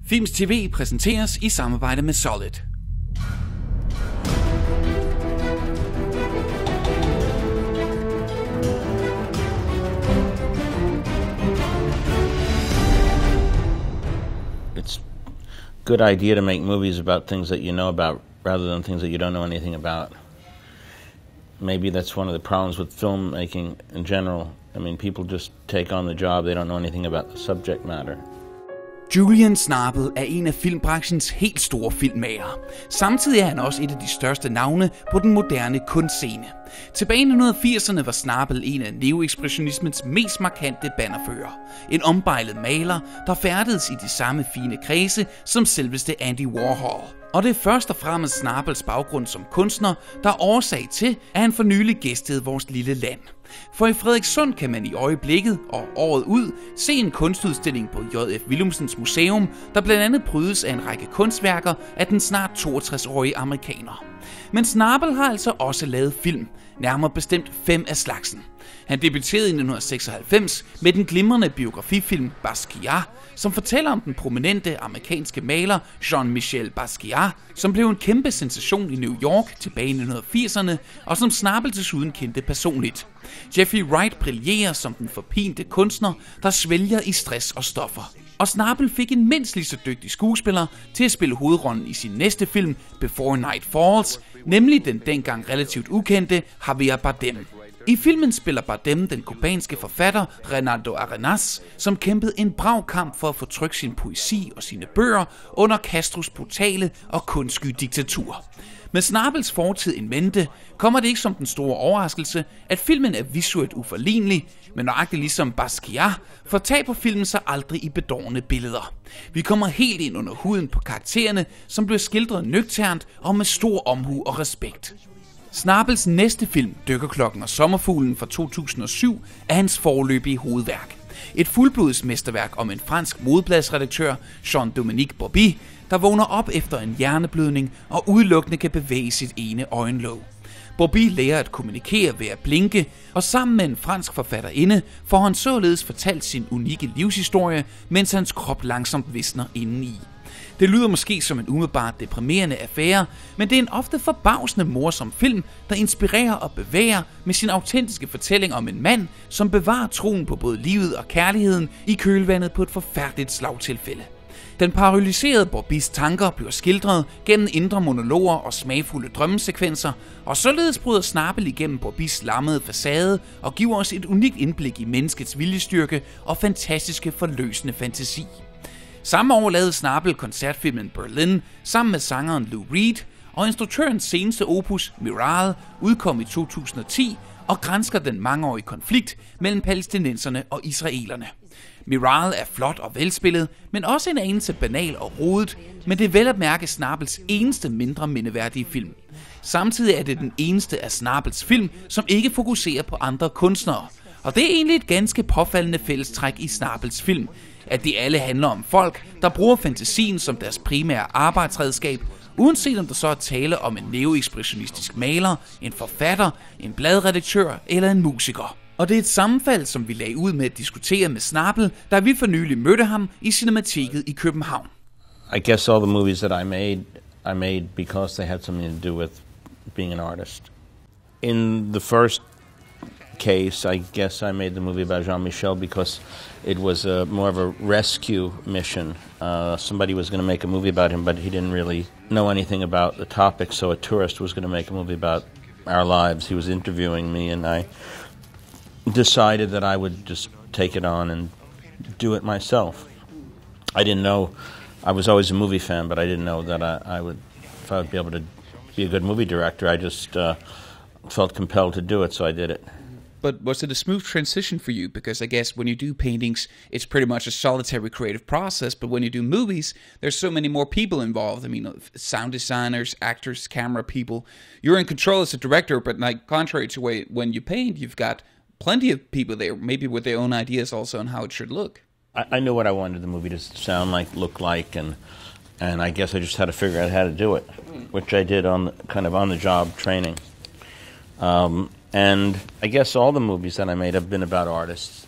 Films TV præsenteres i samarbejde med Solid. It's a good idea to make movies about things that you know about rather than things that you don't know anything about. Maybe that's one of the problems with filmmaking in general. I mean, people just take on the job, they don't know anything about the subject matter. Julian Schnabel er en af filmbranchens helt store filmmager. Samtidig er han også et af de største navne på den moderne kunstscene. Tilbage i 1980'erne var Schnabel en af neoekspressionismens mest markante bannerfører. En ombejlet maler, der færdedes i de samme fine kredse som selveste Andy Warhol. Og det er først og fremmest Schnabels baggrund som kunstner, der er årsag til, at han for nylig gæstede vores lille land. For i Frederikssund kan man i øjeblikket og året ud se en kunstudstilling på Willumsens Museum, der blandt andet prydes af en række kunstværker af den snart 62-årige amerikaner. Men Schnabel har altså også lavet film, nærmere bestemt 5 af slagsen. Han debuterede i 1996 med den glimrende biografifilm Basquiat, som fortæller om den prominente amerikanske maler Jean-Michel Basquiat, som blev en kæmpe sensation i New York tilbage i 1980'erne, og som Schnabel desuden kendte personligt. Jeffrey Wright brillerer som den forpinte kunstner, der svælger i stress og stoffer. Og Schnabel fik en mindst lige så dygtig skuespiller til at spille hovedrollen i sin næste film, Before Night Falls, nemlig den dengang relativt ukendte Javier Bardem. I filmen spiller Bardem den kubanske forfatter Reynaldo Arenas, som kæmpede en brav kamp for at få trykt sin poesi og sine bøger under Castros brutale og kunstsky diktatur. Med Schnabels fortid in mente kommer det ikke som den store overraskelse, at filmen er visuelt uforlignelig, men nøjagtigt ligesom Basquiat fortaber filmen sig aldrig i bedårende billeder. Vi kommer helt ind under huden på karaktererne, som bliver skildret nøgternt og med stor omhu og respekt. Schnabels næste film, Dykkerklokken og sommerfuglen fra 2007, er hans foreløbige hovedværk. Et fuldblods mesterværk om en fransk modebladsredaktør, Jean-Dominique Bobby, der vågner op efter en hjerneblødning og udelukkende kan bevæge sit ene øjenlåg. Bobby lærer at kommunikere ved at blinke, og sammen med en fransk forfatterinde får han således fortalt sin unikke livshistorie, mens hans krop langsomt visner indeni. Det lyder måske som en umiddelbart deprimerende affære, men det er en ofte forbavsende morsom film, der inspirerer og bevæger med sin autentiske fortælling om en mand, som bevarer troen på både livet og kærligheden i kølvandet på et forfærdeligt slagtilfælde. Den paralyserede Bobbys tanker bliver skildret gennem indre monologer og smagfulde drømmesekvenser, og således bryder Schnabel igennem Bobbys lammede facade og giver os et unikt indblik i menneskets viljestyrke og fantastiske forløsende fantasi. Samme år lavede Schnabel koncertfilmen Berlin sammen med sangeren Lou Reed, og instruktørens seneste opus, Miral, udkom i 2010 og gransker den mangeårige konflikt mellem palæstinenserne og israelerne. Miral er flot og velspillet, men også en anelse banal og rodet, men det er vel at mærke Schnabels eneste mindre mindeværdige film. Samtidig er det den eneste af Schnabels film, som ikke fokuserer på andre kunstnere. Og det er egentlig et ganske påfaldende fællestræk i Schnabels film, at de alle handler om folk, der bruger fantasien som deres primære arbejdsredskab, uanset om der så er tale om en neoekspressionistisk maler, en forfatter, en bladredaktør eller en musiker. Og det er et sammenfald, som vi lagde ud med at diskutere med Schnabel, da vi for nylig mødte ham i Cinemateket i København. I guess all the movies that I made because they had something to do with being an artist. In the first case, I guess I made the movie about Jean-Michel because it was more of a rescue mission. Somebody was going to make a movie about him, but he didn't really know anything about the topic, so a tourist was going to make a movie about our lives. He was interviewing me, and I decided that I would just take it on and do it myself. I didn't know, I was always a movie fan, but I didn't know that I would, if I would be able to be a good movie director. I just felt compelled to do it, so I did it. But was it a smooth transition for you? Because I guess when you do paintings, it's pretty much a solitary creative process. But when you do movies, there's so many more people involved. I mean, sound designers, actors, camera people. You're in control as a director, but like contrary to when you paint, you've got plenty of people there, maybe with their own ideas also on how it should look. I knew what I wanted the movie to sound like, look like, and I guess I just had to figure out how to do it, which I did on the job training. And I guess all the movies that I made have been about artists,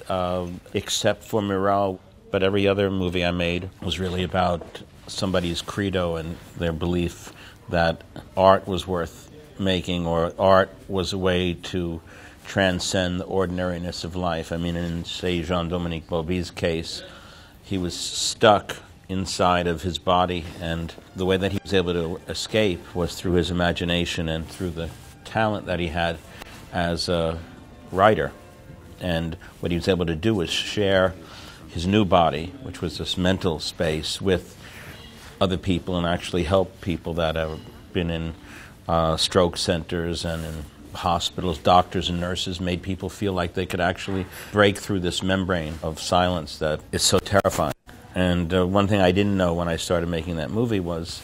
except for Miral. but every other movie I made was really about somebody's credo and their belief that art was worth making, or art was a way to transcend the ordinariness of life. I mean, in, say, Jean-Dominique Bauby's case, he was stuck inside of his body, and the way that he was able to escape was through his imagination and through the talent that he had as a writer. And what he was able to do was share his new body, which was this mental space, with other people and actually help people that have been in stroke centers and in hospitals. Doctors and nurses made people feel like they could actually break through this membrane of silence that is so terrifying. And one thing I didn't know when I started making that movie was,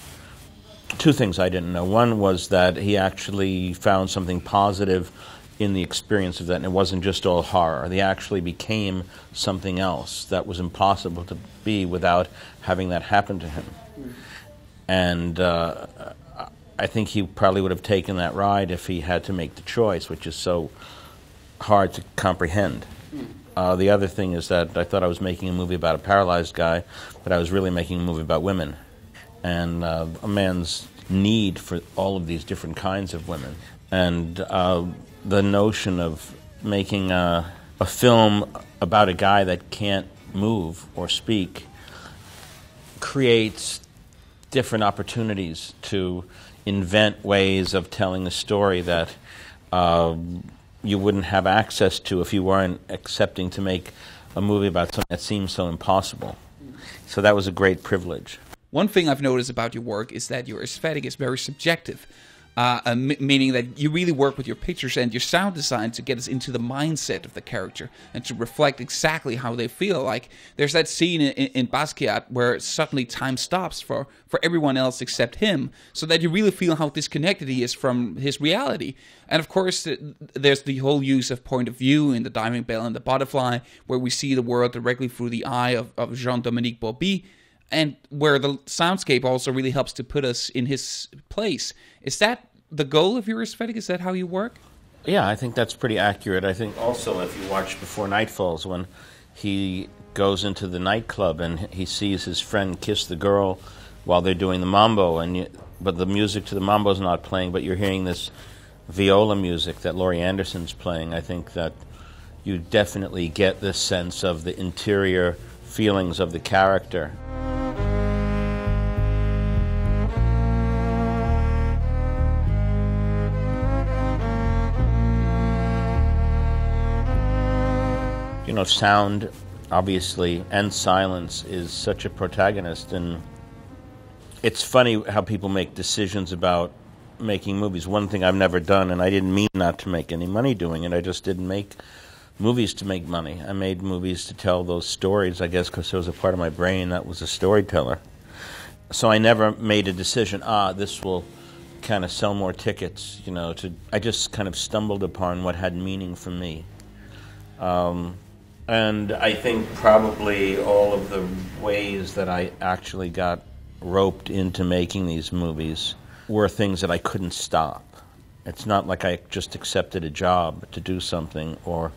two things I didn't know. One was that he actually found something positive in the experience of that, and it wasn't just all horror. They actually became something else that was impossible to be without having that happen to him. And I think he probably would have taken that ride if he had to make the choice, which is so hard to comprehend. The other thing is that I thought I was making a movie about a paralyzed guy, but I was really making a movie about women, and a man's need for all of these different kinds of women. And the notion of making a film about a guy that can't move or speak creates different opportunities to invent ways of telling a story that you wouldn't have access to if you weren't accepting to make a movie about something that seems so impossible. So that was a great privilege. One thing I've noticed about your work is that your aesthetic is very subjective, meaning that you really work with your pictures and your sound design to get us into the mindset of the character and to reflect exactly how they feel. Like, there's that scene in Basquiat where suddenly time stops for everyone else except him, so that you really feel how disconnected he is from his reality. And of course, there's the whole use of point of view in The Diving Bell and The Butterfly, where we see the world directly through the eye of Jean-Dominique Bauby, and where the soundscape also really helps to put us in his place. Is that the goal of your aesthetic? Is that how you work? Yeah, I think that's pretty accurate. I think also if you watch Before Night Falls, when he goes into the nightclub and he sees his friend kiss the girl while they're doing the mambo, but the music to the mambo is not playing, but you're hearing this viola music that Laurie Anderson's playing, I think that you definitely get this sense of the interior feelings of the character. You know, sound, obviously, and silence is such a protagonist, and it's funny how people make decisions about making movies. One thing I've never done, and I didn't mean not to make any money doing it, I just didn't make movies to make money. I made movies to tell those stories, I guess, because there was a part of my brain that was a storyteller. So I never made a decision, this will kind of sell more tickets, you know. I just kind of stumbled upon what had meaning for me. And I think probably all of the ways that I actually got roped into making these movies were things that I couldn't stop. It's not like I just accepted a job to do something or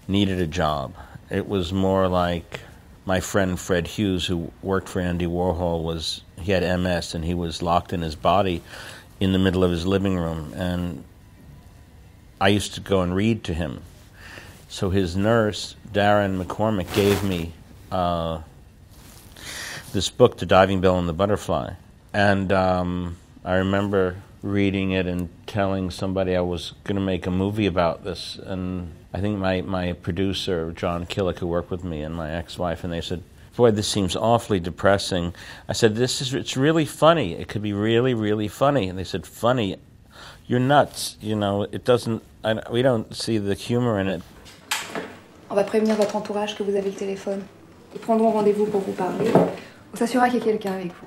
needed a job. It was more like my friend Fred Hughes, who worked for Andy Warhol, he had MS and he was locked in his body in the middle of his living room, and I used to go and read to him. So his nurse, Darren McCormick, gave me this book, The Diving Bell and the Butterfly. And I remember reading it and telling somebody I was going to make a movie about this. And I think my producer, John Killick, who worked with me, and my ex-wife, and they said, "Boy, this seems awfully depressing." I said, it's really funny. It could be really, really funny. And they said, "Funny? You're nuts. You know, it doesn't, we don't see the humor in it." On va prévenir votre entourage que vous avez le téléphone. Ils prendront rendez-vous pour vous parler. On s'assurera qu'il y a quelqu'un avec vous.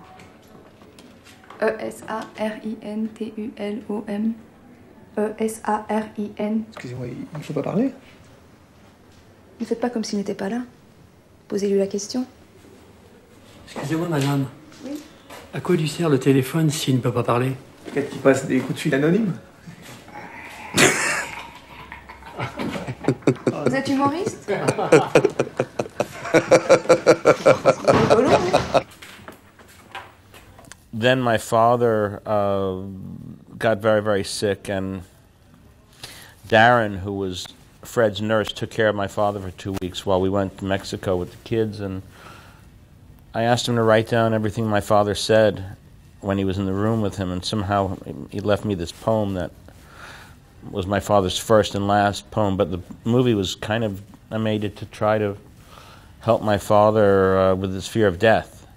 E-S-A-R-I-N-T-U-L-O-M. E-S-A-R-I-N. Excusez-moi, il ne faut pas parler? Ne faites pas comme s'il n'était pas là. Posez-lui la question. Excusez-moi, madame. Oui? À quoi lui sert le téléphone s'il ne peut pas parler? Peut-être qu'il passe des coups de fil anonymes. Vous êtes humoriste? Then my father got very, very sick, and Darren, who was Fred's nurse, took care of my father for 2 weeks while we went to Mexico with the kids. And I asked him to write down everything my father said when he was in the room with him, and somehow he left me this poem that was my father's first and last poem. But the movie was kind of, I made it to try to help my father with his fear of death,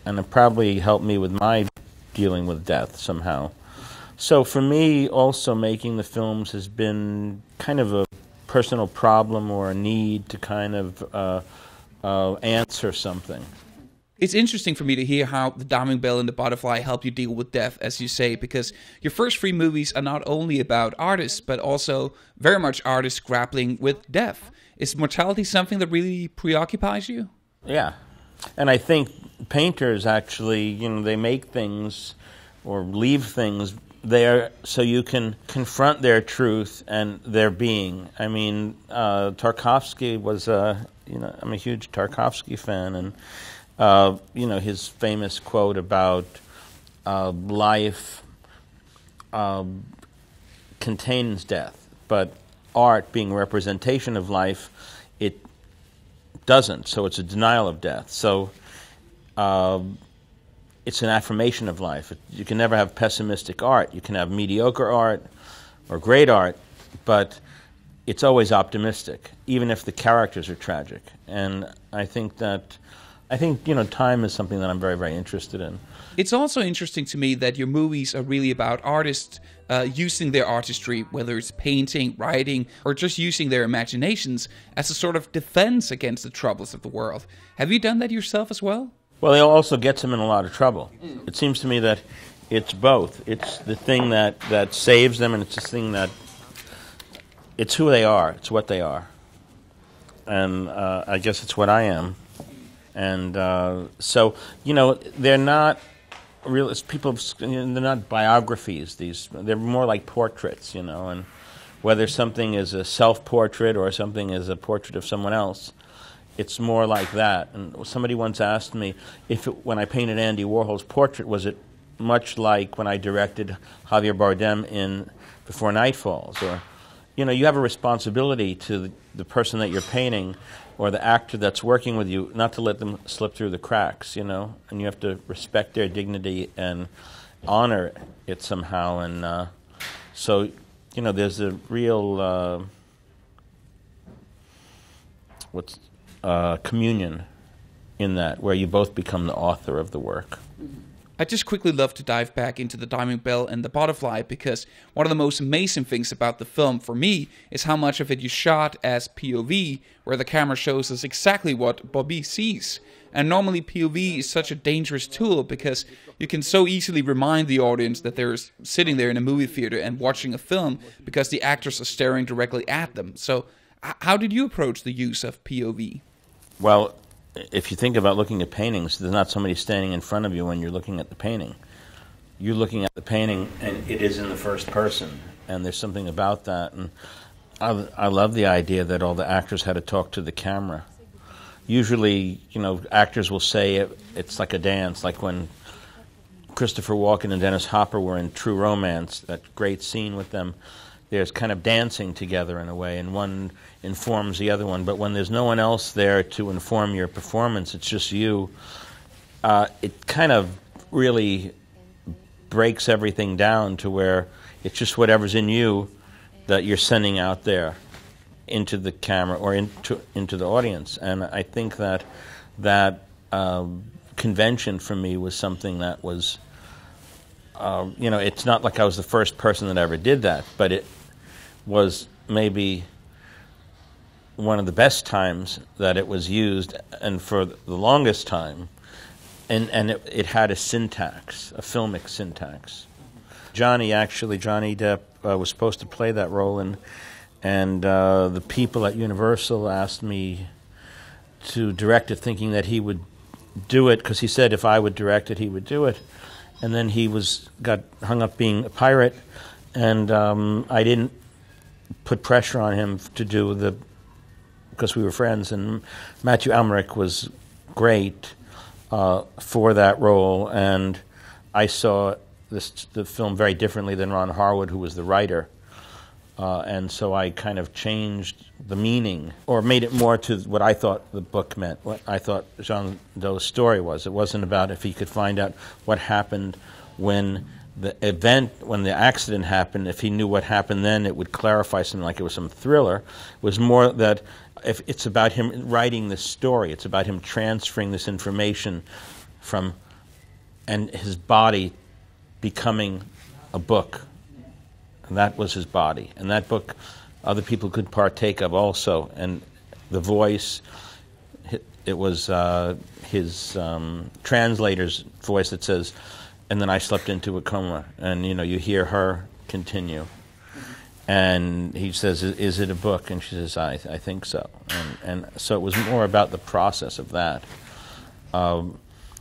and it probably helped me with my dealing with death somehow. So for me, also making the films has been kind of a personal problem or a need to kind of answer something. It's interesting for me to hear how The Diving Bell and The Butterfly help you deal with death, as you say, because your first three movies are not only about artists, but also very much artists grappling with death. Is mortality something that really preoccupies you? Yeah. And I think painters actually, they make things or leave things there so you can confront their truth and their being. I mean, Tarkovsky was, I'm a huge Tarkovsky fan, and his famous quote about life contains death, but art being a representation of life, it doesn't. So it's a denial of death. So it's an affirmation of life. You can never have pessimistic art. You can have mediocre art or great art, but it's always optimistic, even if the characters are tragic. And I think time is something that I'm very, very interested in. It's also interesting to me that your movies are really about artists using their artistry, whether it's painting, writing, or just using their imaginations as a sort of defense against the troubles of the world. Have you done that yourself as well? Well, it also gets them in a lot of trouble. It seems to me that it's both. It's the thing that saves them, and it's the thing that... It's who they are. It's what they are. And I guess it's what I am. And so, they're not real people. They're not biographies. They're more like portraits, and whether something is a self-portrait or something is a portrait of someone else, it's more like that. And somebody once asked me when I painted Andy Warhol's portrait, was it much like when I directed Javier Bardem in Before Night Falls? Or, you have a responsibility to the person that you're painting or the actor that's working with you, not to let them slip through the cracks, and you have to respect their dignity and honor it somehow. And so, there's a real communion in that, where you both become the author of the work. I'd just quickly love to dive back into The Diving Bell and The Butterfly, because one of the most amazing things about the film, for me, is how much of it you shot as POV, where the camera shows us exactly what Bobby sees. And normally POV is such a dangerous tool, because you can so easily remind the audience that they're sitting there in a movie theater and watching a film, because the actors are staring directly at them. So how did you approach the use of POV? Well, if you think about looking at paintings, there's not somebody standing in front of you when you're looking at the painting. You're looking at the painting, and it is in the first person, and there's something about that. And I love the idea that all the actors had to talk to the camera. Usually, actors will say it's like a dance, like when Christopher Walken and Dennis Hopper were in True Romance, that great scene with them. There's kind of dancing together in a way, and one informs the other one. But when there's no one else there to inform your performance, it's just you, it kind of really breaks everything down to where it's just whatever's in you that you're sending out there into the camera or into the audience. And I think that convention for me was something that was, it's not like I was the first person that ever did that, but it was maybe one of the best times that it was used, and for the longest time, and it had a syntax, a filmic syntax. Johnny Depp was supposed to play that role, and the people at Universal asked me to direct it, thinking that he would do it, because he said if I would direct it, he would do it. And then he got hung up being a pirate, and I didn't put pressure on him to do the because we were friends, and Matthew Almeric was great for that role, and I saw the film very differently than Ron Harwood, who was the writer, and so I kind of changed the meaning, or made it more to what I thought the book meant, what I thought Jean Doe's story was. It wasn't about if he could find out what happened when the accident happened. If he knew what happened then, it would clarify something, like it was some thriller. It was more that if it's about him writing this story, it's about him transferring this information and his body becoming a book. And that was his body. And that book other people could partake of also. And the voice, it was his translator's voice that says, "And then I slept into a coma." And, you hear her continue. And he says, "Is it a book?" And she says, I think so. And so it was more about the process of that,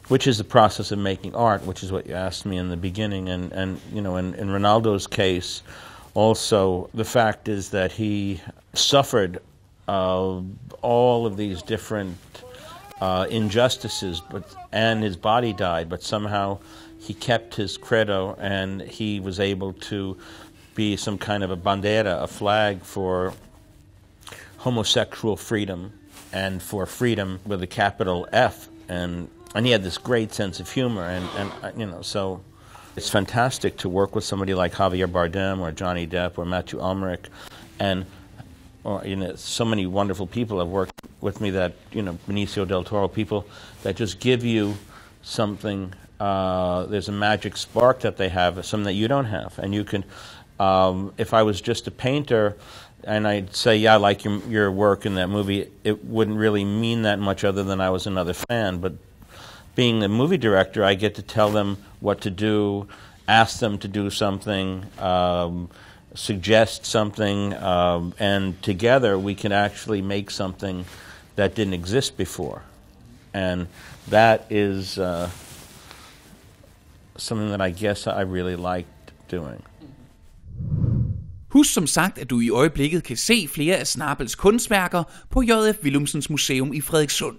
which is the process of making art, which is what you asked me in the beginning. And in Ronaldo's case, also, the fact is that he suffered all of these different injustices, and his body died, but somehow he kept his credo, and he was able to be some kind of a bandera, a flag for homosexual freedom and for freedom with a capital F. And he had this great sense of humor, and so it's fantastic to work with somebody like Javier Bardem or Johnny Depp or Matthew Almeric, so many wonderful people have worked with me that, Benicio del Toro, people that just give you something. There's a magic spark that they have, something that you don't have. And you can, if I was just a painter and I'd say, yeah, I like your work in that movie, it wouldn't really mean that much other than I was another fan. But being a movie director, I get to tell them what to do, ask them to do something, suggest something, and together we can actually make something that didn't exist before. And that is something that I guess I really liked doing. Husk som sagt, at du i øjeblikket kan se flere af Schnabels kunstværker på J.F. Willumsens Museum i Frederikssund.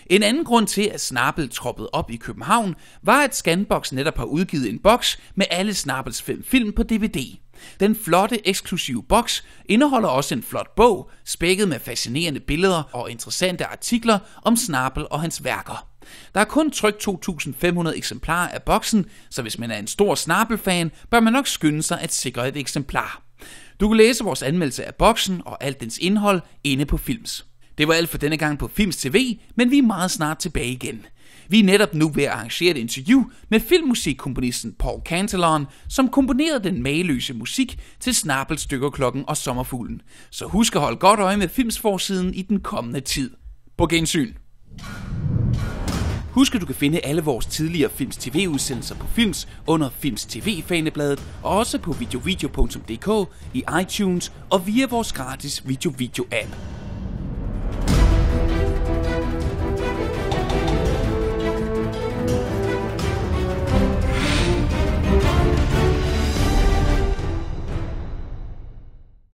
En anden grund til, at Schnabel troppede op i København, var, at Scanbox netop har udgivet en boks med alle Schnabels 5 film på DVD. Den flotte, eksklusive boks indeholder også en flot bog, spækket med fascinerende billeder og interessante artikler om Schnabel og hans værker. Der er kun trykt 2.500 eksemplarer af boksen, så hvis man er en stor Schnabel-fan, bør man nok skynde sig at sikre et eksemplar. Du kan læse vores anmeldelse af boksen og alt dens indhold inde på Films. Det var alt for denne gang på Films TV, men vi er meget snart tilbage igen. Vi er netop nu ved at arrangere et interview med filmmusikkomponisten Paul Cantelon, som komponerede den mageløse musik til Schnabels Dykkerklokken og Sommerfuglen. Så husk at holde godt øje med Filmsforsiden i den kommende tid. På gensyn. Husk, at du kan finde alle vores tidligere Films TV-udsendelser på Films under Films TV-fanebladet, og også på videovideo.dk, i iTunes og via vores gratis video-app.